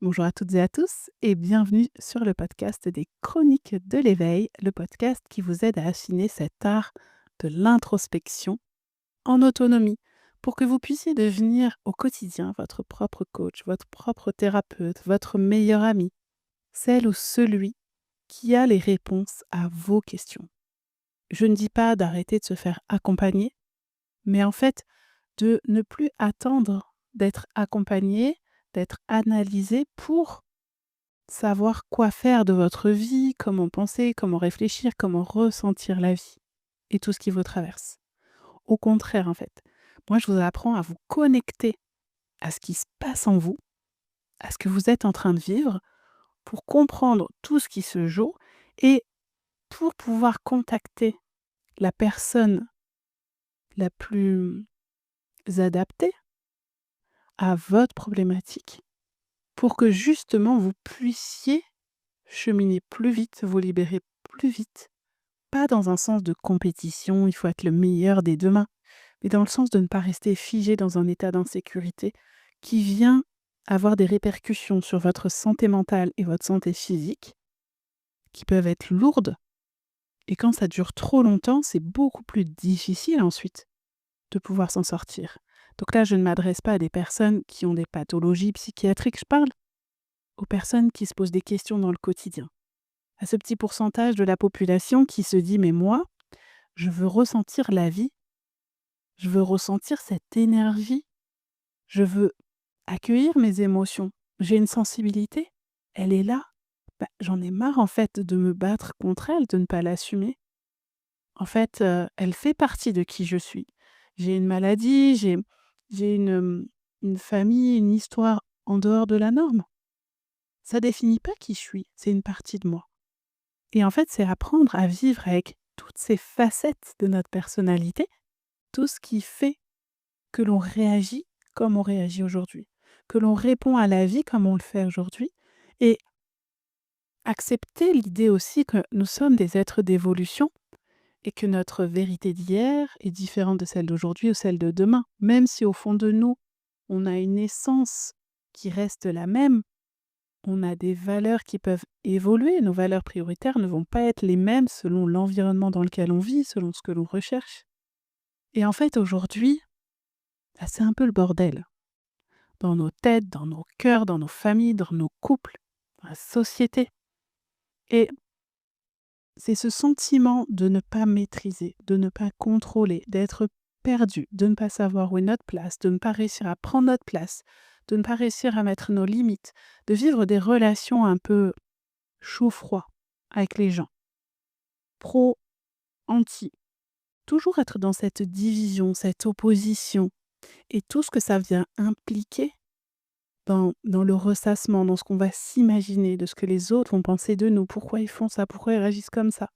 Bonjour à toutes et à tous et bienvenue sur le podcast des Chroniques de l'éveil, le podcast qui vous aide à affiner cet art de l'introspection en autonomie pour que vous puissiez devenir au quotidien votre propre coach, votre propre thérapeute, votre meilleur ami, celle ou celui qui a les réponses à vos questions. Je ne dis pas d'arrêter de se faire accompagner, mais en fait de ne plus attendre d'être accompagné, d'être analysé pour savoir quoi faire de votre vie, comment penser, comment réfléchir, comment ressentir la vie et tout ce qui vous traverse. Au contraire, en fait, moi, je vous apprends à vous connecter à ce qui se passe en vous, à ce que vous êtes en train de vivre, pour comprendre tout ce qui se joue et pour pouvoir contacter la personne la plus adaptée à votre problématique pour que justement vous puissiez cheminer plus vite, vous libérer plus vite. Pas dans un sens de compétition, il faut être le meilleur des 2 mains, mais dans le sens de ne pas rester figé dans un état d'insécurité qui vient avoir des répercussions sur votre santé mentale et votre santé physique, qui peuvent être lourdes et quand ça dure trop longtemps, c'est beaucoup plus difficile ensuite de pouvoir s'en sortir. Donc là, je ne m'adresse pas à des personnes qui ont des pathologies psychiatriques, je parle aux personnes qui se posent des questions dans le quotidien. À ce petit pourcentage de la population qui se dit: «Mais moi, je veux ressentir la vie, je veux ressentir cette énergie, je veux accueillir mes émotions. J'ai une sensibilité, elle est là. Bah, j'en ai marre en fait de me battre contre elle, de ne pas l'assumer. En fait, elle fait partie de qui je suis. J'ai une maladie, j'ai une famille, une histoire en dehors de la norme. Ça définit pas qui je suis, c'est une partie de moi». Et en fait, c'est apprendre à vivre avec toutes ces facettes de notre personnalité, tout ce qui fait que l'on réagit comme on réagit aujourd'hui, que l'on répond à la vie comme on le fait aujourd'hui et accepter l'idée aussi que nous sommes des êtres d'évolution et que notre vérité d'hier est différente de celle d'aujourd'hui ou celle de demain. Même si au fond de nous, on a une essence qui reste la même, on a des valeurs qui peuvent évoluer. Nos valeurs prioritaires ne vont pas être les mêmes selon l'environnement dans lequel on vit, selon ce que l'on recherche. Et en fait, aujourd'hui, bah, c'est un peu le bordel. Dans nos têtes, dans nos cœurs, dans nos familles, dans nos couples, dans la société. Et c'est ce sentiment de ne pas maîtriser, de ne pas contrôler, d'être perdu, de ne pas savoir où est notre place, de ne pas réussir à prendre notre place, de ne pas réussir à mettre nos limites, de vivre des relations un peu chaud-froid avec les gens, pro, anti. Toujours être dans cette division, cette opposition et tout ce que ça vient impliquer dans le ressassement, dans ce qu'on va s'imaginer, de ce que les autres vont penser de nous, pourquoi ils font ça, pourquoi ils réagissent comme ça.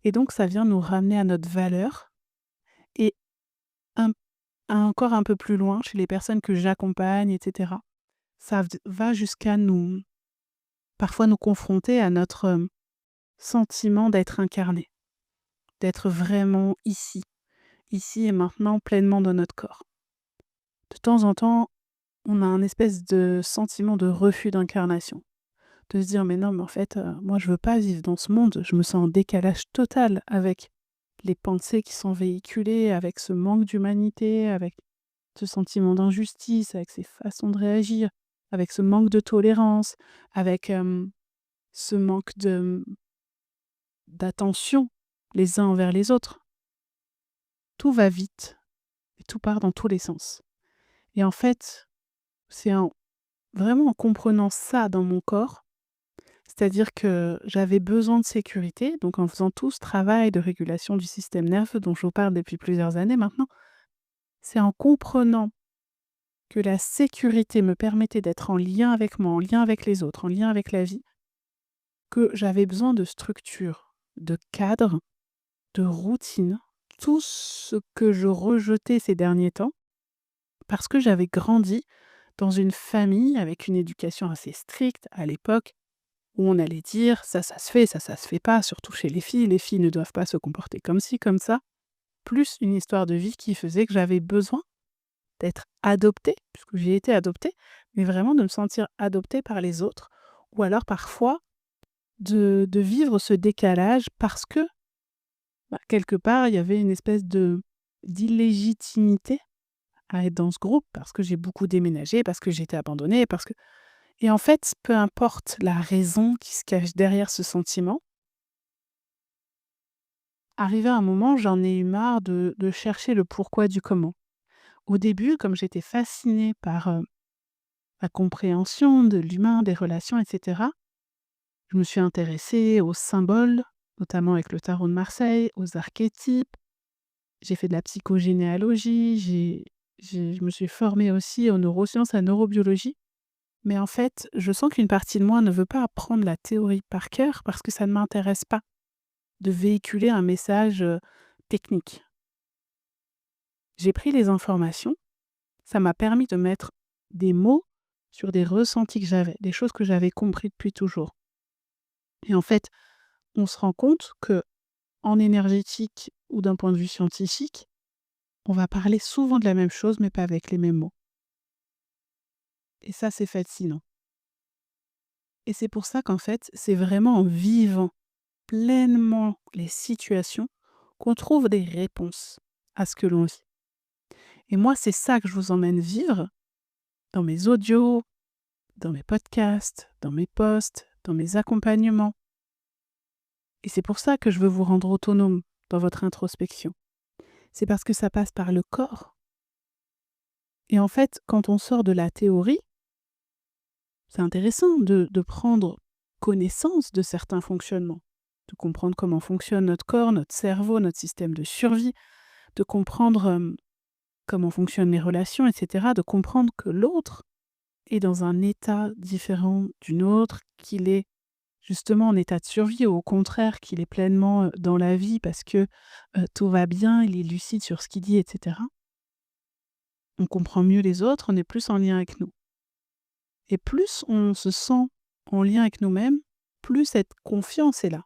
Et donc ça vient nous ramener à notre valeur et un encore un peu plus loin chez les personnes que j'accompagne et cetera. Ça va jusqu'à nous parfois nous confronter à notre, sentiment d'être incarné, d'être vraiment ici, ici et maintenant pleinement dans notre corps. De temps en temps, on a un espèce de sentiment de refus d'incarnation. De se dire: «Mais non, mais en fait, moi je veux pas vivre dans ce monde». Je me sens en décalage total avec les pensées qui sont véhiculées, avec ce manque d'humanité, avec ce sentiment d'injustice, avec ces façons de réagir, avec ce manque de tolérance, avec, ce manque d'attention les uns envers les autres. Tout va vite et tout part dans tous les sens. Et en fait, c'est en vraiment en comprenant ça dans mon corps, c'est-à-dire que j'avais besoin de sécurité, donc en faisant tout ce travail de régulation du système nerveux dont je vous parle depuis plusieurs années maintenant, c'est en comprenant que la sécurité me permettait d'être en lien avec moi, en lien avec les autres, en lien avec la vie, que j'avais besoin de structure, de cadre, de routine, tout ce que je rejetais ces derniers temps, parce que j'avais grandi dans une famille avec une éducation assez stricte à l'époque, où on allait dire: Ça se fait, ça se fait pas», surtout chez les filles ne doivent pas se comporter comme ci, comme ça, plus une histoire de vie qui faisait que j'avais besoin d'être adoptée, puisque j'ai été adoptée, mais vraiment de me sentir adoptée par les autres ou alors parfois de vivre ce décalage parce que, quelque part, il y avait une espèce de d'illégitimité à être dans ce groupe parce que j'ai beaucoup déménagé, parce que j'ai été abandonnée, parce que et en fait, peu importe la raison qui se cache derrière ce sentiment, arrivé à un moment, j'en ai eu marre de chercher le pourquoi du comment. Au début, comme j'étais fascinée par, la compréhension de l'humain, des relations et cetera, je me suis intéressée aux symboles, notamment avec le tarot de Marseille, aux archétypes. J'ai fait de la psychogénéalogie, je me suis formée aussi aux neurosciences, à la neurobiologie. Mais en fait, je sens qu'une partie de moi ne veut pas apprendre la théorie par cœur parce que ça ne m'intéresse pas de véhiculer un message, technique. J'ai pris les informations, ça m'a permis de mettre des mots sur des ressentis que j'avais, des choses que j'avais compris depuis toujours. Et en fait, on se rend compte que en énergétique ou d'un point de vue scientifique, on va parler souvent de la même chose, mais pas avec les mêmes mots. Et ça, c'est fascinant. Et c'est pour ça qu'en fait, c'est vraiment en vivant pleinement les situations qu'on trouve des réponses à ce que l'on vit. Et moi, c'est ça que je vous emmène vivre dans mes audios, dans mes podcasts, dans mes posts, dans mes accompagnements. Et c'est pour ça que je veux vous rendre autonome dans votre introspection. C'est parce que ça passe par le corps. Et en fait, quand on sort de la théorie, c'est intéressant de prendre connaissance de certains fonctionnements, de comprendre comment fonctionne notre corps, notre cerveau, notre système de survie, de comprendre comment fonctionnent les relations, etc., de comprendre que l'autre est dans un état différent du nôtre, qu'il est justement en état de survie ou au contraire qu'il est pleinement dans la vie parce que tout va bien, il est lucide sur ce qu'il dit, etc. On comprend mieux les autres, on est plus en lien avec nous. Et plus on se sent en lien avec nous-mêmes, plus cette confiance est là.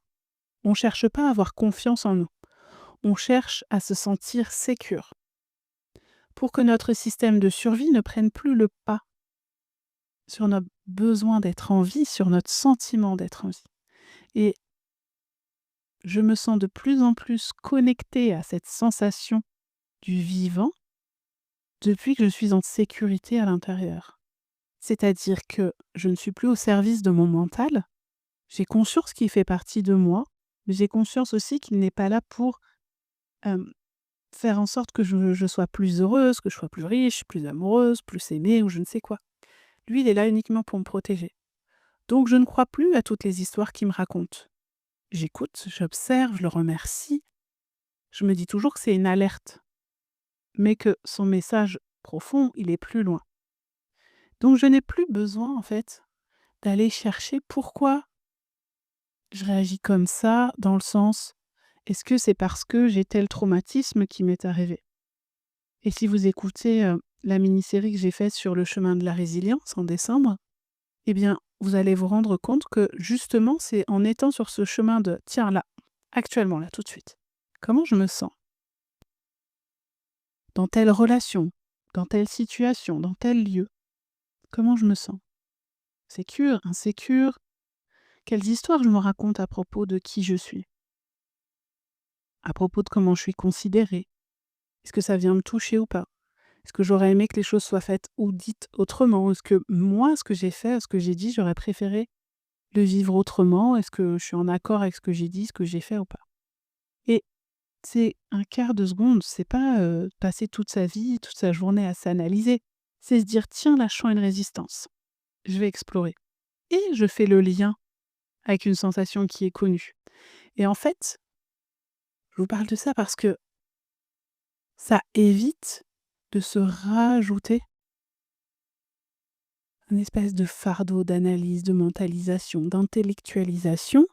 On ne cherche pas à avoir confiance en nous. On cherche à se sentir sécure pour que notre système de survie ne prenne plus le pas sur notre besoin d'être en vie, sur notre sentiment d'être en vie. Et je me sens de plus en plus connectée à cette sensation du vivant depuis que je suis en sécurité à l'intérieur. C'est-à-dire que je ne suis plus au service de mon mental. J'ai conscience qu'il fait partie de moi, mais j'ai conscience aussi qu'il n'est pas là pour hem, faire en sorte que je sois plus heureuse, que je sois plus riche, plus amoureuse, plus aimée ou je ne sais quoi. Lui, il est là uniquement pour me protéger. Donc je ne crois plus à toutes les histoires qu'il me raconte. J'écoute, j'observe, je le remercie. Je me dis toujours que c'est une alerte, mais que son message profond, il est plus loin. Donc je n'ai plus besoin, en fait, d'aller chercher pourquoi je réagis comme ça, dans le sens, est-ce que c'est parce que j'ai tel traumatisme qui m'est arrivé? Et si vous écoutez, la mini-série que j'ai faite sur le chemin de la résilience en décembre, eh bien, vous allez vous rendre compte que justement, c'est en étant sur ce chemin de: «Tiens là, actuellement là, tout de suite, comment je me sens? Dans telle relation, dans telle situation, dans tel lieu, comment je me sens? Sécure, insécure? Quelles histoires je me raconte à propos de qui je suis? À propos de comment je suis considérée? Est-ce que ça vient me toucher ou pas? Est-ce que j'aurais aimé que les choses soient faites ou dites autrement? Est-ce que moi, ce que j'ai fait, ce que j'ai dit, j'aurais préféré le vivre autrement? Est-ce que je suis en accord avec ce que j'ai dit, ce que j'ai fait ou pas?» Et c'est un quart de seconde, c'est pas, passer toute sa vie, toute sa journée à s'analyser. C'est se dire: «Tiens, là, je sens une résistance. Je vais explorer» et je fais le lien avec une sensation qui est connue. Et en fait, je vous parle de ça parce que ça évite de se rajouter un espèce de fardeau d'analyse, de mentalisation, d'intellectualisation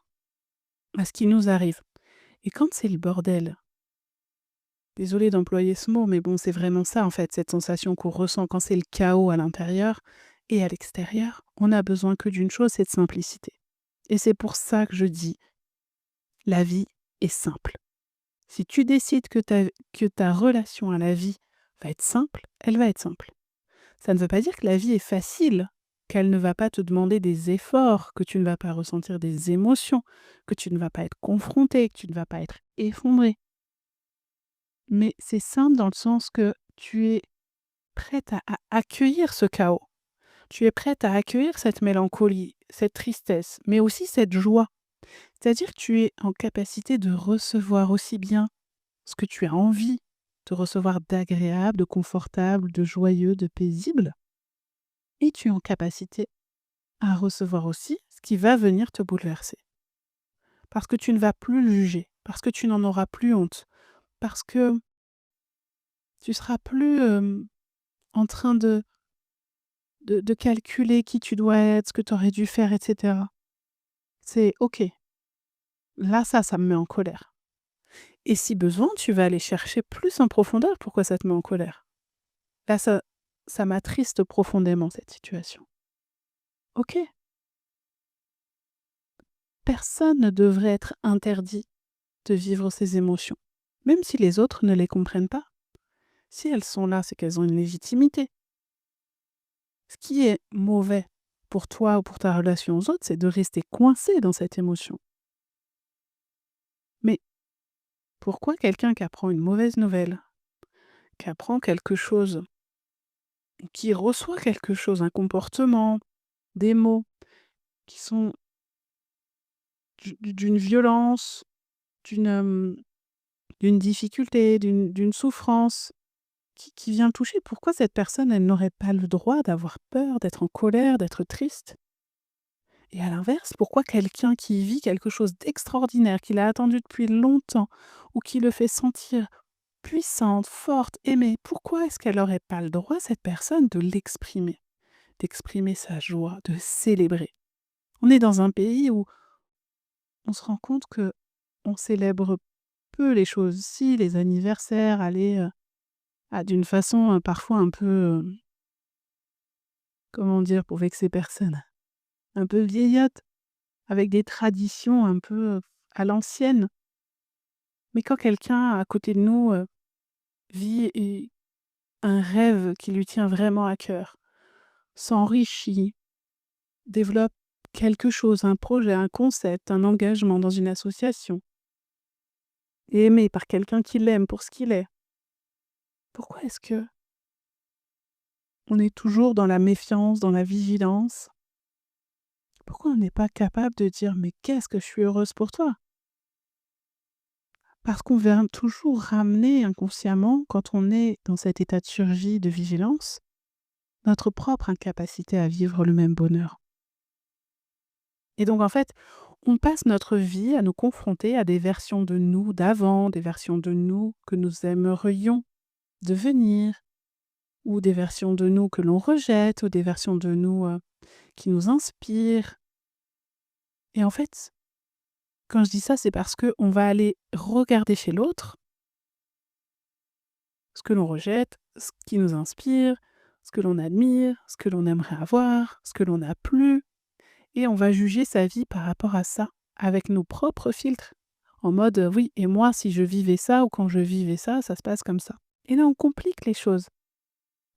à ce qui nous arrive. Et quand c'est le bordel, désolée d'employer ce mot, mais bon, c'est vraiment ça en fait, cette sensation qu'on ressent quand c'est le chaos à l'intérieur et à l'extérieur, on a besoin que d'une chose, c'est de simplicité. Et c'est pour ça que je dis, la vie est simple. Si tu décides que ta relation à la vie va être simple, elle va être simple. Ça ne veut pas dire que la vie est facile, qu'elle ne va pas te demander des efforts, que tu ne vas pas ressentir des émotions, que tu ne vas pas être confronté, que tu ne vas pas être effondré. Mais c'est simple dans le sens que tu es prête à accueillir ce chaos. Tu es prête à accueillir cette mélancolie, cette tristesse, mais aussi cette joie. C'est-à-dire que tu es en capacité de recevoir aussi bien ce que tu as envie de recevoir d'agréable, de confortable, de joyeux, de paisible, et tu es en capacité à recevoir aussi ce qui va venir te bouleverser. Parce que tu ne vas plus le juger, parce que tu n'en auras plus honte, parce que tu seras plus en train de calculer qui tu dois être, ce que tu aurais dû faire, etc. C'est OK, là, ça me met en colère. Et si besoin, tu vas aller chercher plus en profondeur pourquoi ça te met en colère. Là, ça m'attriste profondément cette situation. OK, personne ne devrait être interdit de vivre ses émotions, même si les autres ne les comprennent pas. Si elles sont là, c'est qu'elles ont une légitimité. Ce qui est mauvais pour toi ou pour ta relation aux autres, c'est de rester coincé dans cette émotion. Mais pourquoi quelqu'un qui apprend une mauvaise nouvelle, qui apprend quelque chose, qui reçoit quelque chose, un comportement, des mots qui sont d'une violence, d'une d'une difficulté, d'une souffrance qui vient le toucher, pourquoi cette personne, elle n'aurait pas le droit d'avoir peur, d'être en colère, d'être triste? Et à l'inverse, pourquoi quelqu'un qui vit quelque chose d'extraordinaire, qu'il a attendu depuis longtemps, ou qui le fait sentir puissante, forte, aimée, pourquoi est-ce qu'elle n'aurait pas le droit, cette personne, de l'exprimer? D'exprimer sa joie, de célébrer. On est dans un pays où on se rend compte que on célèbre peu les choses. Si, les anniversaires, allez, d'une façon, parfois un peu, comment dire pour vexer personne? Un peu vieillotte, avec des traditions un peu, à l'ancienne. Mais quand quelqu'un à côté de nous, vit un rêve qui lui tient vraiment à cœur, s'enrichit, développe quelque chose, un projet, un concept, un engagement dans une association, est aimé par quelqu'un qui l'aime pour ce qu'il est, pourquoi est-ce que on est toujours dans la méfiance, dans la vigilance? Pourquoi on n'est pas capable de dire: «Mais qu'est-ce que je suis heureuse pour toi!» Parce qu'on vient toujours ramener inconsciemment, quand on est dans cet état de survie, de vigilance, notre propre incapacité à vivre le même bonheur. Et donc en fait, on passe notre vie à nous confronter à des versions de nous d'avant, des versions de nous que nous aimerions devenir, ou des versions de nous que l'on rejette, ou des versions de nous, qui nous inspirent. Et en fait, quand je dis ça, c'est parce qu'on va aller regarder chez l'autre ce que l'on rejette, ce qui nous inspire, ce que l'on admire, ce que l'on aimerait avoir, ce que l'on n'a plus, et on va juger sa vie par rapport à ça, avec nos propres filtres. En mode, oui, et moi, si je vivais ça ou quand je vivais ça, ça se passe comme ça. Et là, on complique les choses.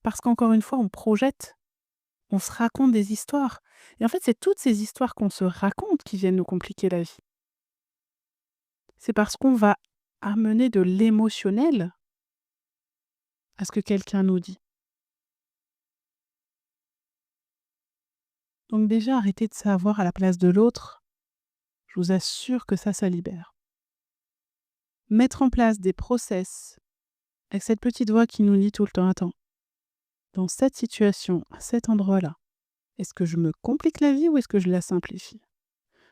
Parce qu'encore une fois, on projette, on se raconte des histoires. Et en fait, c'est toutes ces histoires qu'on se raconte qui viennent nous compliquer la vie. C'est parce qu'on va amener de l'émotionnel à ce que quelqu'un nous dit. Donc déjà, arrêter de savoir à la place de l'autre, je vous assure que ça libère. Mettre en place des process avec cette petite voix qui nous dit tout le temps: «Attends, dans cette situation, à cet endroit-là, est-ce que je me complique la vie ou est-ce que je la simplifie?»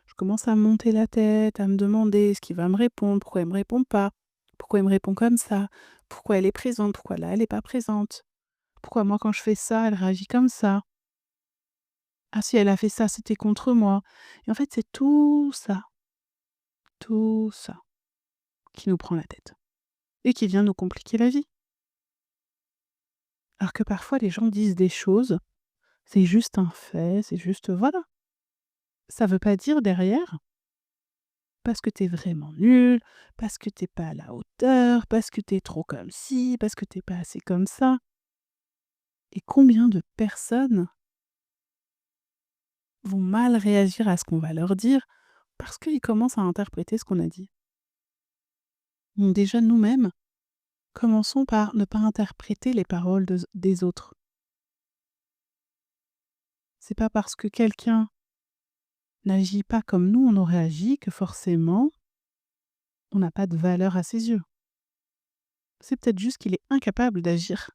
Je commence à me monter la tête, à me demander ce qu'il va me répondre, pourquoi il me répond pas, pourquoi il me répond comme ça, pourquoi elle est présente, pourquoi là elle est pas présente, pourquoi moi quand je fais ça, elle réagit comme ça. Ah si elle a fait ça, c'était contre moi. Et en fait, c'est tout ça qui nous prend la tête et qui vient nous compliquer la vie. Alors que parfois les gens disent des choses, c'est juste un fait, c'est juste voilà. Ça veut pas dire derrière, parce que t'es vraiment nul, parce que t'es pas à la hauteur, parce que t'es trop comme ci, parce que t'es pas assez comme ça. Et combien de personnes vont mal réagir à ce qu'on va leur dire parce qu'ils commencent à interpréter ce qu'on a dit. Donc déjà nous-mêmes, commençons par ne pas interpréter les paroles des autres. C'est pas parce que quelqu'un n'agit pas comme nous on aurait agi que forcément on n'a pas de valeur à ses yeux. C'est peut-être juste qu'il est incapable d'agir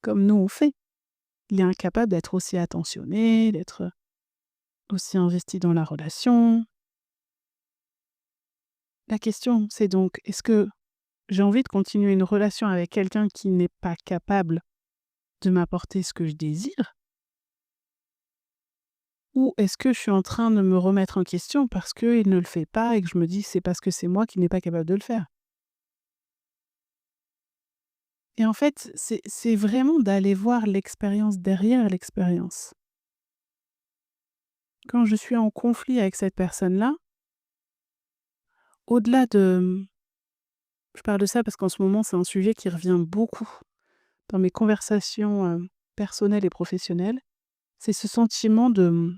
comme nous on fait. Il est incapable d'être aussi attentionné, d'être aussi investi dans la relation. La question, c'est donc, est-ce que j'ai envie de continuer une relation avec quelqu'un qui n'est pas capable de m'apporter ce que je désire? Ou est-ce que je suis en train de me remettre en question parce qu'il ne le fait pas et que je me dis c'est parce que c'est moi qui n'ai pas capable de le faire? Et en fait, c'est vraiment d'aller voir l'expérience derrière l'expérience. Quand je suis en conflit avec cette personne-là, au-delà de... Je parle de ça parce qu'en ce moment, c'est un sujet qui revient beaucoup dans mes conversations personnelles et professionnelles. C'est ce sentiment de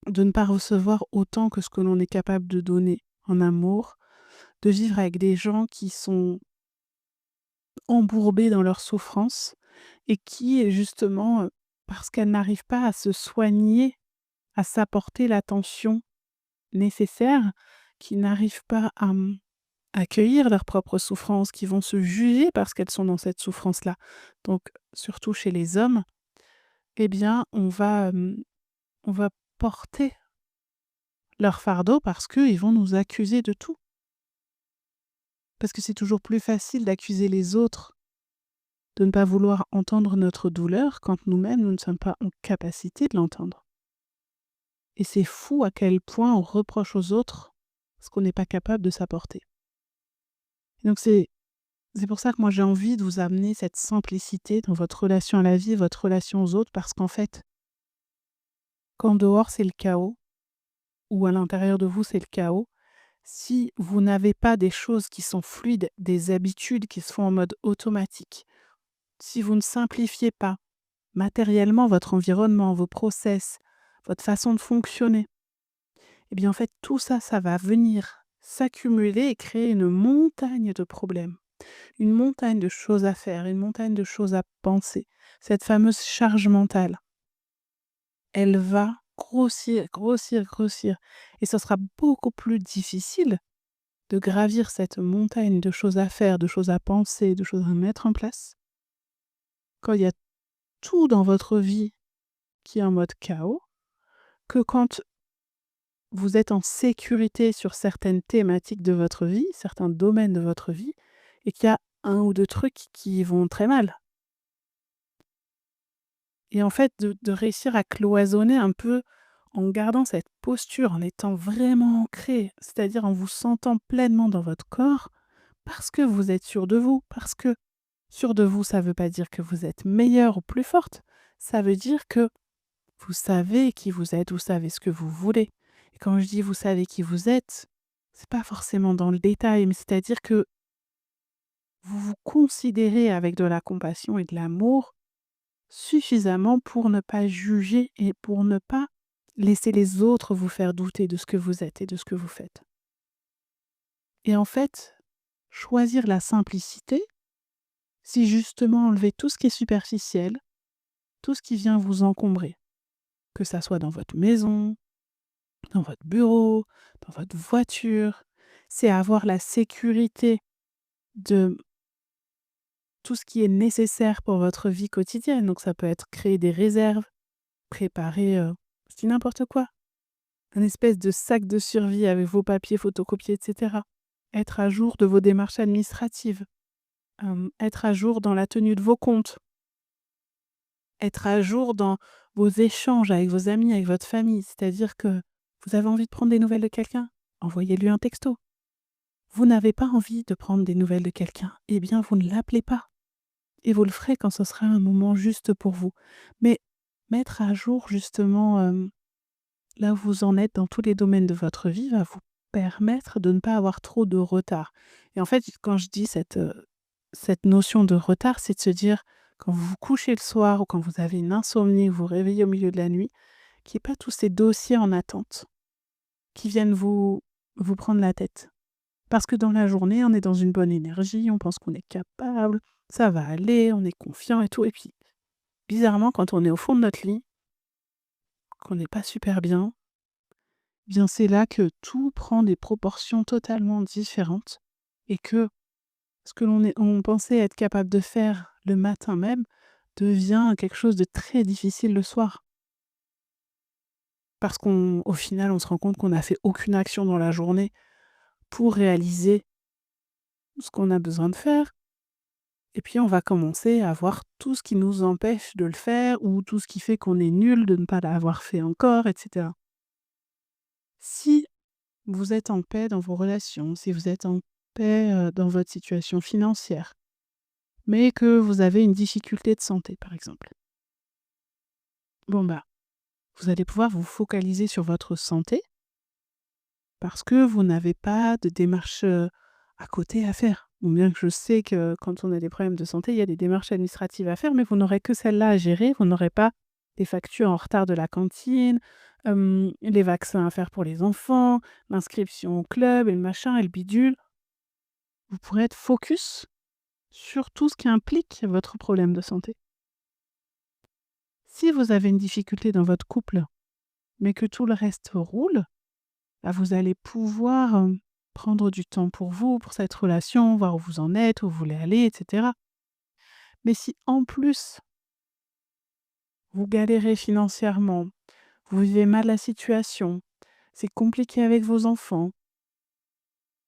ne pas recevoir autant que ce que l'on est capable de donner en amour, de vivre avec des gens qui sont embourbés dans leur souffrance et qui, justement, parce qu'elles n'arrivent pas à se soigner, à s'apporter l'attention nécessaire, qui n'arrivent pas à accueillir leurs propres souffrances, qui vont se juger parce qu'elles sont dans cette souffrance-là. Donc, surtout chez les hommes, eh bien, on va porter leur fardeau parce qu'ils vont nous accuser de tout. Parce que c'est toujours plus facile d'accuser les autres de ne pas vouloir entendre notre douleur quand nous-mêmes, nous ne sommes pas en capacité de l'entendre. Et c'est fou à quel point on reproche aux autres ce qu'on n'est pas capable de s'apporter. Et donc c'est pour ça que moi j'ai envie de vous amener cette simplicité dans votre relation à la vie, votre relation aux autres, parce qu'en fait, quand dehors c'est le chaos, ou à l'intérieur de vous c'est le chaos, si vous n'avez pas des choses qui sont fluides, des habitudes qui se font en mode automatique, si vous ne simplifiez pas matériellement votre environnement, vos process, votre façon de fonctionner, eh bien en fait tout ça, ça va venir s'accumuler et créer une montagne de problèmes, une montagne de choses à faire, une montagne de choses à penser. Cette fameuse charge mentale, elle va grossir, grossir, grossir. Et ce sera beaucoup plus difficile de gravir cette montagne de choses à faire, de choses à penser, de choses à mettre en place, quand il y a tout dans votre vie qui est en mode chaos, que quand vous êtes en sécurité sur certaines thématiques de votre vie, certains domaines de votre vie, et qu'il y a un ou deux trucs qui vont très mal. Et en fait, de réussir à cloisonner un peu en gardant cette posture, en étant vraiment ancré, c'est-à-dire en vous sentant pleinement dans votre corps, parce que vous êtes sûr de vous, parce que sûr de vous, ça ne veut pas dire que vous êtes meilleure ou plus forte, ça veut dire que vous savez qui vous êtes, vous savez ce que vous voulez. Et quand je dis vous savez qui vous êtes, c'est pas forcément dans le détail, mais c'est-à-dire que vous vous considérez avec de la compassion et de l'amour suffisamment pour ne pas juger et pour ne pas laisser les autres vous faire douter de ce que vous êtes et de ce que vous faites. Et en fait, choisir la simplicité, c'est justement enlever tout ce qui est superficiel, tout ce qui vient vous encombrer, que ça soit dans votre maison, dans votre bureau, dans votre voiture. C'est avoir la sécurité de tout ce qui est nécessaire pour votre vie quotidienne. Donc ça peut être créer des réserves, préparer, je dis n'importe quoi, un espèce de sac de survie avec vos papiers photocopiés et cetera. Être à jour de vos démarches administratives, être à jour dans la tenue de vos comptes, être à jour dans vos échanges avec vos amis, avec votre famille. C'est-à-dire que vous avez envie de prendre des nouvelles de quelqu'un? Envoyez-lui un texto. Vous n'avez pas envie de prendre des nouvelles de quelqu'un? Eh bien, vous ne l'appelez pas et vous le ferez quand ce sera un moment juste pour vous. Mais mettre à jour justement, là où vous en êtes dans tous les domaines de votre vie va vous permettre de ne pas avoir trop de retard. Et en fait, quand je dis cette notion de retard, c'est de se dire quand vous vous couchez le soir ou quand vous avez une insomnie, vous vous réveillez au milieu de la nuit, qu'il y ait pas tous ces dossiers en attente qui viennent vous prendre la tête. Parce que dans la journée, on est dans une bonne énergie, on pense qu'on est capable, ça va aller, on est confiant et tout et puis, bizarrement, quand on est au fond de notre lit, qu'on n'est pas super bien, eh bien, c'est là que tout prend des proportions totalement différentes et que ce que on pensait être capable de faire le matin même devient quelque chose de très difficile le soir. Parce qu'au final, on se rend compte qu'on n'a fait aucune action dans la journée pour réaliser ce qu'on a besoin de faire. Et puis, on va commencer à voir tout ce qui nous empêche de le faire ou tout ce qui fait qu'on est nul de ne pas l'avoir fait encore, et cetera. Si vous êtes en paix dans vos relations, si vous êtes en paix dans votre situation financière, mais que vous avez une difficulté de santé, par exemple, bon bah, vous allez pouvoir vous focaliser sur votre santé parce que vous n'avez pas de démarche à côté à faire. Ou bien que je sais que quand on a des problèmes de santé, il y a des démarches administratives à faire, mais vous n'aurez que celles-là à gérer. Vous n'aurez pas les factures en retard de la cantine, les vaccins à faire pour les enfants, l'inscription au club et le machin et le bidule. Vous pourrez être focus sur tout ce qui implique votre problème de santé. Si vous avez une difficulté dans votre couple, mais que tout le reste roule, bah, vous allez pouvoir, prendre du temps pour vous, pour cette relation, voir où vous en êtes, où vous voulez aller et cetera. Mais si en plus, vous galérez financièrement, vous vivez mal la situation, c'est compliqué avec vos enfants,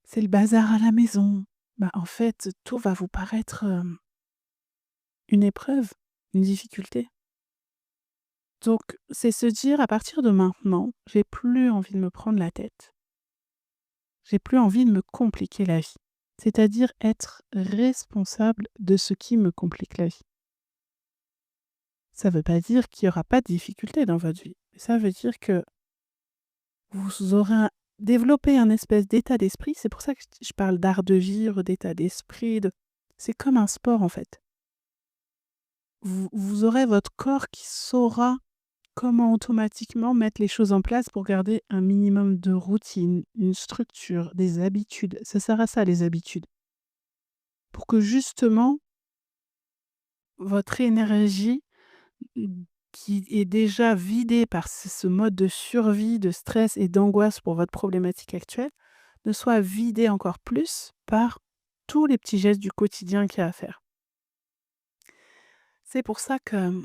c'est le bazar à la maison, bah, en fait, tout va vous paraître, une épreuve, une difficulté. Donc c'est se dire: «À partir de maintenant, j'ai plus envie de me prendre la tête. J'ai plus envie de me compliquer la vie». C'est-à-dire être responsable de ce qui me complique la vie. Ça ne veut pas dire qu'il y aura pas de difficultés dans votre vie. Ça veut dire que vous aurez développé un espèce d'état d'esprit. C'est pour ça que je parle d'art de vivre, d'état d'esprit, c'est comme un sport en fait. Vous aurez votre corps qui saura comment automatiquement mettre les choses en place pour garder un minimum de routine, une structure, des habitudes. Ça sert à ça les habitudes. Pour que justement votre énergie qui est déjà vidé par ce mode de survie, de stress et d'angoisse pour votre problématique actuelle, ne soit vidé encore plus par tous les petits gestes du quotidien qu'il y a à faire. C'est pour ça que,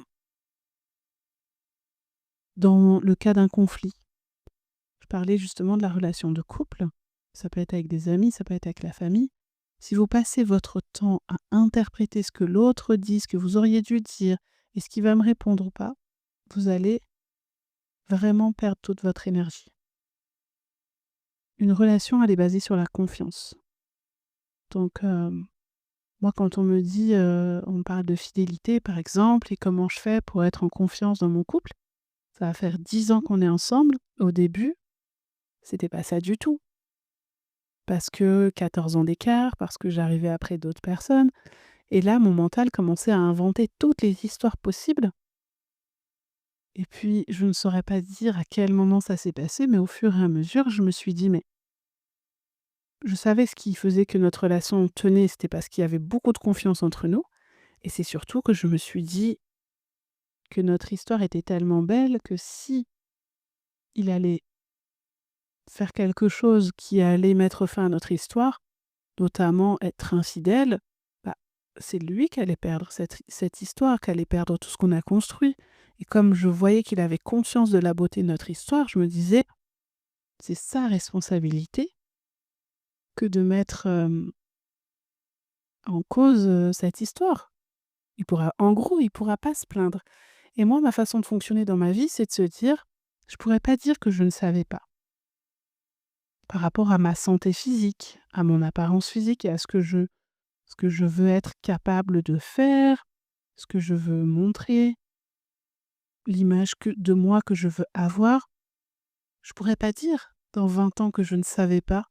dans le cas d'un conflit, je parlais justement de la relation de couple, ça peut être avec des amis, ça peut être avec la famille. Si vous passez votre temps à interpréter ce que l'autre dit, ce que vous auriez dû dire et ce qu'il va me répondre ou pas, vous allez vraiment perdre toute votre énergie. Une relation, elle est basée sur la confiance. Donc, moi, quand on me dit, on me parle de fidélité, par exemple, et comment je fais pour être en confiance dans mon couple, ça va faire 10 ans qu'on est ensemble. Au début, c'était pas ça du tout. Parce que 14 ans d'écart, parce que j'arrivais après d'autres personnes. Et là, mon mental commençait à inventer toutes les histoires possibles. Et puis, je ne saurais pas dire à quel moment ça s'est passé, mais au fur et à mesure, je me suis dit: «Mais» je savais ce qui faisait que notre relation tenait, c'était parce qu'il y avait beaucoup de confiance entre nous. Et c'est surtout que je me suis dit que notre histoire était tellement belle que si il allait faire quelque chose qui allait mettre fin à notre histoire, notamment être infidèle, bah, c'est lui qui allait perdre cette histoire, qui allait perdre tout ce qu'on a construit. Et comme je voyais qu'il avait conscience de la beauté de notre histoire, je me disais, c'est sa responsabilité que de mettre en cause cette histoire. En gros, il pourra pas se plaindre. Et moi, ma façon de fonctionner dans ma vie, c'est de se dire, je pourrais pas dire que je ne savais pas. Par rapport à ma santé physique, à mon apparence physique et à ce que je veux être capable de faire, ce que je veux montrer, l'image de moi que je veux avoir, je pourrais pas dire dans 20 ans que je ne savais pas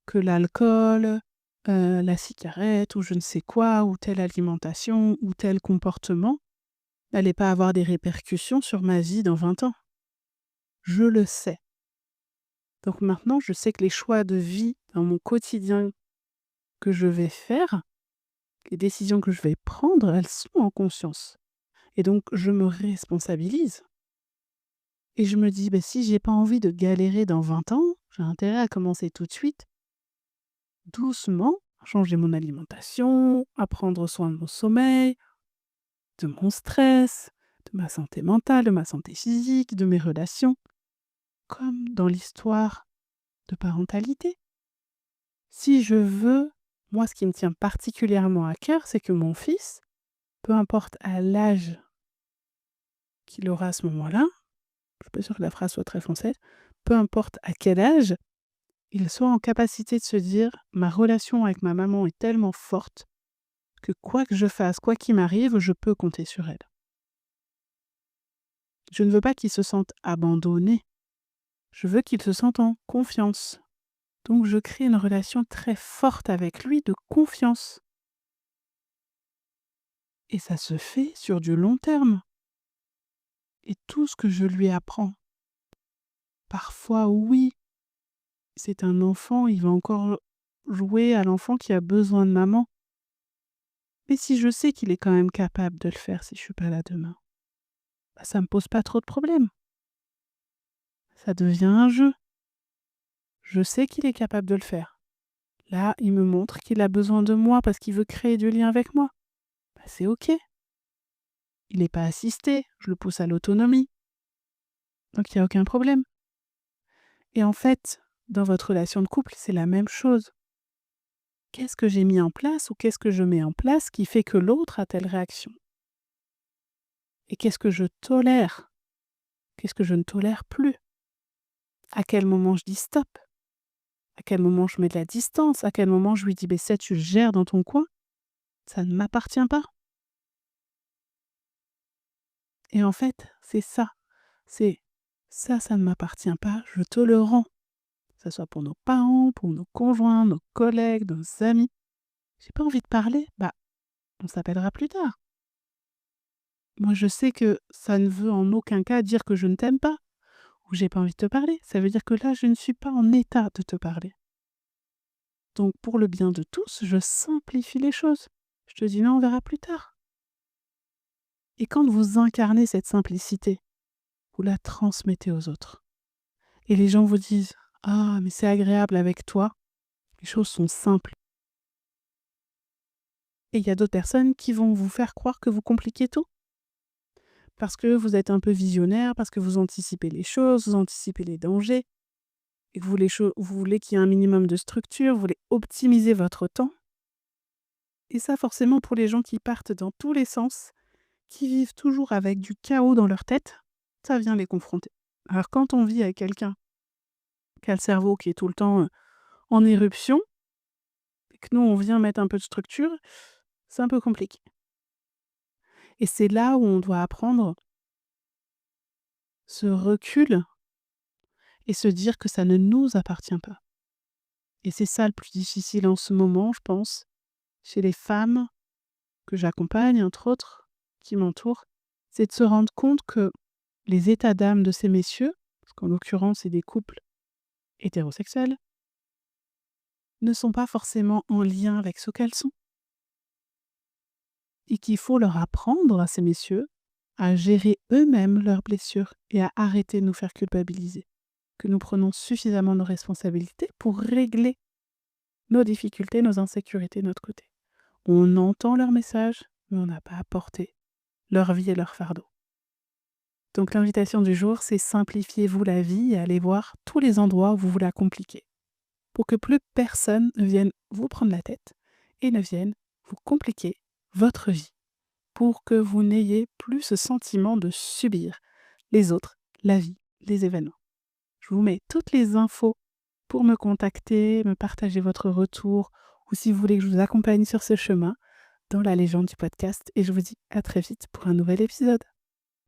que l'alcool, la cigarette ou je ne sais quoi, ou telle alimentation ou tel comportement n'allait pas avoir des répercussions sur ma vie dans 20 ans. Je le sais. Donc maintenant, je sais que les choix de vie dans mon quotidien que je vais faire, les décisions que je vais prendre, elles sont en conscience. Et donc je me responsabilise et je me dis: Si j'ai pas envie de galérer dans 20 ans, j'ai intérêt à commencer tout de suite, doucement, à changer mon alimentation, à prendre soin de mon sommeil, de mon stress, de ma santé mentale, de ma santé physique, de mes relations, comme dans l'histoire de parentalité. Si je veux, moi ce qui me tient particulièrement à cœur, c'est que mon fils, peu importe à l'âge qu'il aura à ce moment-là, je suis pas sûre que la phrase soit très française, peu importe à quel âge, il soit en capacité de se dire: «Ma relation avec ma maman est tellement forte que quoi que je fasse, quoi qu'il m'arrive, je peux compter sur elle». Je ne veux pas qu'il se sente abandonné, je veux qu'il se sente en confiance. Donc je crée une relation très forte avec lui de confiance et ça se fait sur du long terme et tout ce que je lui apprends, parfois oui, c'est un enfant, il va encore jouer à l'enfant qui a besoin de maman. Mais si je sais qu'il est quand même capable de le faire si je suis pas là demain, ça me pose pas trop de problèmes. Ça devient un jeu. Je sais qu'il est capable de le faire. Là, il me montre qu'il a besoin de moi parce qu'il veut créer du lien avec moi. C'est OK. Il n'est pas assisté, je le pousse à l'autonomie. Donc il y a aucun problème. Et en fait, dans votre relation de couple, c'est la même chose. Qu'est-ce que j'ai mis en place ou qu'est-ce que je mets en place qui fait que l'autre a telle réaction? Et qu'est-ce que je tolère? Qu'est-ce que je ne tolère plus? À quel moment je dis stop? À quel moment je mets de la distance? À quel moment je lui dis: ça tu le gères dans ton coin, ça ne m'appartient pas». Et en fait, c'est ça. C'est: ça ne m'appartient pas, je te le rends. Que ça soit pour nos parents, pour nos conjoints, nos collègues, nos amis. J'ai pas envie de parler? On s'appellera plus tard. Moi, je sais que ça ne veut en aucun cas dire que je ne t'aime pas ou j'ai pas envie de te parler. Ça veut dire que là, je ne suis pas en état de te parler. Donc pour le bien de tous, je simplifie les choses. Je te dis: «Non, on verra plus tard». Et quand vous incarnez cette simplicité, vous la transmettez aux autres. Et les gens vous disent: «Ah, mais c'est agréable avec toi, les choses sont simples». Et il y a d'autres personnes qui vont vous faire croire que vous compliquez tout. Parce que vous êtes un peu visionnaire, parce que vous anticipez les choses, vous anticipez les dangers et que vous voulez qu'il y ait un minimum de structure, vous voulez optimiser votre temps. Et ça, forcément, pour les gens qui partent dans tous les sens, qui vivent toujours avec du chaos dans leur tête, ça vient les confronter. Alors quand on vit avec quelqu'un qui a le cerveau qui est tout le temps, en éruption et que nous, on vient mettre un peu de structure, c'est un peu compliqué. Et c'est là où on doit apprendre ce recul et se dire que ça ne nous appartient pas. Et c'est ça le plus difficile en ce moment, je pense, chez les femmes que j'accompagne, entre autres, qui m'entourent, c'est de se rendre compte que les états d'âme de ces messieurs, parce qu'en l'occurrence, c'est des couples hétérosexuels, ne sont pas forcément en lien avec ce qu'elles sont. Et qu'il faut leur apprendre à ces messieurs à gérer eux-mêmes leurs blessures et à arrêter de nous faire culpabiliser. Que nous prenons suffisamment nos responsabilités pour régler nos difficultés, nos insécurités de notre côté. On entend leurs messages, mais on n'a pas à porter leur vie et leur fardeau. Donc l'invitation du jour, c'est simplifiez-vous la vie et allez voir tous les endroits où vous la compliquez. Pour que plus personne ne vienne vous prendre la tête et ne vienne vous compliquer votre vie. Pour que vous n'ayez plus ce sentiment de subir les autres, la vie, les événements. Je vous mets toutes les infos pour me contacter, me partager votre retour ou si vous voulez que je vous accompagne sur ce chemin dans la légende du podcast et je vous dis à très vite pour un nouvel épisode.